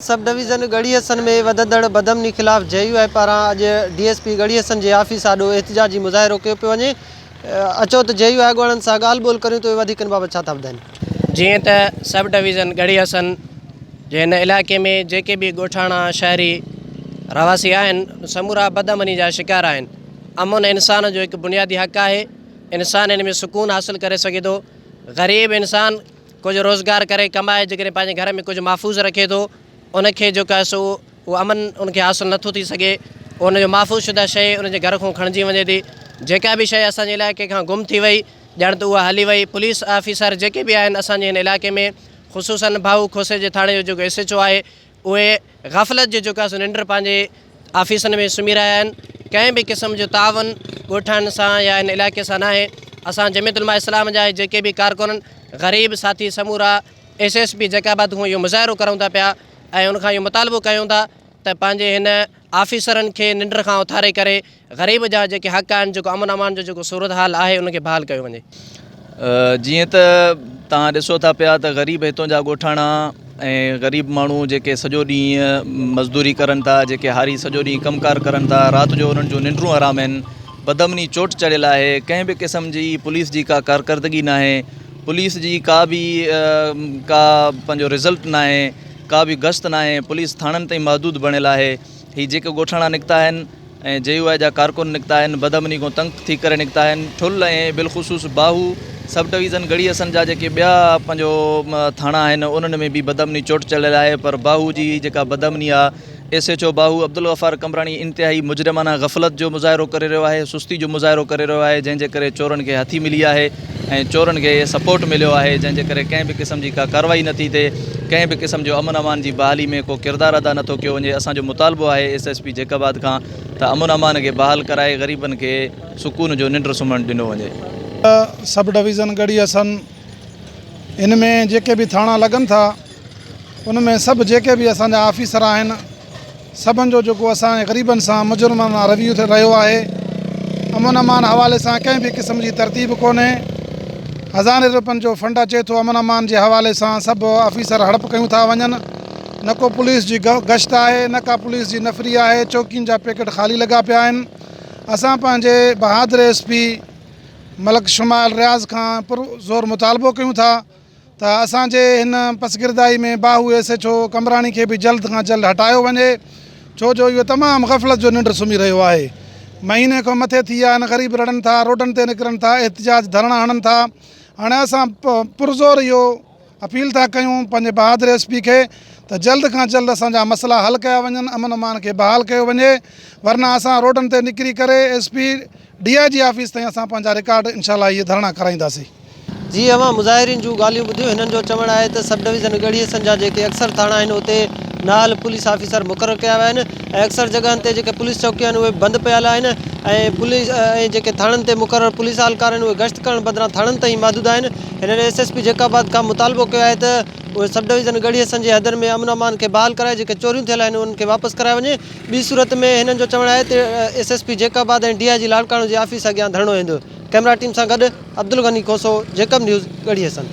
Sub division गढ़ी हसन में वधंदड़ बदमनी ख़िलाफ़ JUI पारां अॼु DSP गढ़ी हसन जे ऑफिस आॾो एहतिजाजी मुज़ाहिरो कयो पियो वञे। अचो त JUI अॻुवाणनि सां ॻाल्हि ॿोल करियूं त वधीक इन बाबति छा था ॿुधाइनि। जीअं त सब डिवीज़न गढ़ी हसन जे हिन इलाइक़े में जेके बि ॻोठाणा शहरी रवासी आहिनि समूरा बदअमनी जा शिकार आहिनि। अमन इंसान जो हिकु बुनियादी हक़ आहे। इंसान इन में सुकून हासिल करे सघे थो। ग़रीब इंसान कुछ रोज़गार करे कमाए जेकॾहिं पंहिंजे घर में कुछ महफ़ूज़ रखे थो उनखे जेको आहे सो उहो अमन उनखे हासिल नथो थी सघे। उनजो महफ़ूज़ शुदा शइ उनजे घर खां खणिजी वञे थी। जेका बि शइ असांजे इलाइक़े खां गुम थी वई ॼण त उहा हली वई। पुलिस ऑफिसर जेके बि आहिनि असांजे हिन इलाइक़े में ख़ुशूसन भाऊ खोसे जे थाणे जो जेको SHO आहे उहे ग़फ़लत जो जेको आहे सो निंड पंहिंजे ऑफिसनि में सुम्ही रहिया आहिनि। कंहिं बि क़िस्म जो तावन ॻोठाणनि सां या हिन इलाइक़े सां न आहे। असां जमियत उलमा इस्लाम जा जेके बि कारकुननि ग़रीब साथी समूरा SSP जैकाबाद खां इहो मुज़ाहिरो करूं था पिया ऐं उनखां इहो मुतालबो कयूं था त पंहिंजे हिन ऑफिसरनि खे निंड खां उथारे करे ग़रीब जा जेके हक़ आहिनि जेको अमन अमान जो जेको सूरत हाल आहे उनखे बहाल कयो वञे। जीअं त तव्हां ॾिसो था पिया त ग़रीब हितां जा ॻोठाणा ऐं ग़रीब माण्हू जेके सॼो ॾींहुं मज़दूरी करनि था, जेके हारी सॼो ॾींहुं कमकार करनि था, राति जो उन्हनि जो निंडूं आराम आहिनि। बदअमनी चोट चढ़ियल आहे। कंहिं बि क़िस्म जी पुलिस जी का कारकर्दगी न आहे। पुलिस जी का बि पंहिंजो रिज़ल्ट न आहे। का बि गश्त न आहे। पुलिस थाणनि ताईं महदूद बणियल आहे। ही जेके ॻोठाणा निकिता आहिनि ऐं JUI जा कारकुन निकिता आहिनि बदअमनी खां तंग थी करे निकिता आहिनि। ठुल ऐं बिलख़ुसूस बाहू सब डिवीज़न गढ़ी हसन जा जेके ॿिया पंहिंजो थाणा आहिनि उन्हनि में बि बदअमनी चोट चढ़ियल आहे। पर बाहू जी जेका बदअमनी आहे SHO बाहू अब्दुल गफ़ार कमराणी इंतिहाई मुजरिमाना ग़फ़लत जो मुज़ाहिरो करे रहियो आहे, सुस्ती जो मुज़ाहिरो करे रहियो आहे, जंहिंजे करे चोरनि खे हथी मिली आहे ऐं चोरनि खे सपोर्ट मिलियो आहे, जंहिंजे करे कंहिं बि क़िस्म जी का कार्रवाई नथी थिए। कंहिं बि क़िस्म जो अमन अमान जी बहाली में को किरदारु अदा नथो कयो वञे। असांजो मुतालबो आहे SSP जैकाबाद खां त अमन अमान खे बहाल कराए ग़रीबनि खे सुकून जो निंड सुम्हणु ॾिनो वञे। सब डिवीज़न गढ़ी हसन इन में जेके भी थाणा लगन था उनमें सब जेके भी असांजा ऑफिसर आहिनि सभिनि जो जेको असांजे ग़रीबनि सां मुजरिमाना रवैयो थिए रहियो आहे। अमन अमान हवाले सां कंहिं बि क़िस्म जी तरतीब कोन्हे। हज़ारे रुपयनि जो फंड अचे थो अमन अमान जे हवाले सां सभु ऑफिसर हड़प कयूं था वञनि। न को पुलिस जी गश्त आहे न का पुलिस जी नफ़री आहे। चौकियुनि जा पैकेट ख़ाली लॻा पिया आहिनि। असां पंहिंजे बहादुर SP मलक शुमाल रियाज़ खां पुरज़ोर मुतालबो कयूं था त असांजे हिन पसगिरदाई में बाहू SHO कमराणी खे बि जल्द खां जल्द हटायो वञे। छो जो इहो तमामु ग़फ़लत जो निंड सुम्ही रहियो आहे। महीने खां मथे थी विया आहिनि। ग़रीब रड़नि था, रोडनि ते निकिरनि था, एहतिजाज धरणा हणनि था। हाणे असां पुरज़ोर इहो अपील था कयूं पंहिंजे बहादुर SP खे त जल्द खां जल्द असांजा मसइला हल कया वञनि, अमन अमान खे बहाल कयो वञे। वरना असां रोडनि ते निकिरी करे SP DIG ऑफिस ताईं असां पंहिंजा रिकॉर्ड इंशाअल्लाह इहे धरणा कराईंदासीं। जी अवां मुज़ाहिरीन जूं ॻाल्हियूं ॿुधियूं। हिननि जो चवणु आहे त सब डिवीज़न गढ़ी हसन जा जेके अक्सर थाणा आहिनि उते नाल पुलिस ऑफिसर मुक़ररु कया विया आहिनि ऐं अक्सर जॻहनि ते जेके पुलिस चौकी आहिनि उहे बंदि पियल आहिनि ऐं पुलिस ऐं जेके थाणनि ते मुक़ररु पुलिस एहलकार आहिनि उहे गश्त करण बदिरां थाणनि ताईं महदूद आहिनि। हिननि SSP जैकाबाद खां मुतालबो कयो आहे त उहे सब डिवीज़न गढ़ी हसन जे हदनि में अमन अमान खे बहाल कराए जेके चोरियूं थियल आहिनि उन्हनि खे वापसि कराए वञे। ॿी सूरत में हिननि जो चवणु आहे त SSP जैकाबाद ऐं DIG लाड़काणो जे ऑफिस अॻियां धरणो ईंदो। कैमरा टीम सां गॾु अब्दुल गनी खोसो, जेकब न्यूज़ गढ़ी हसन।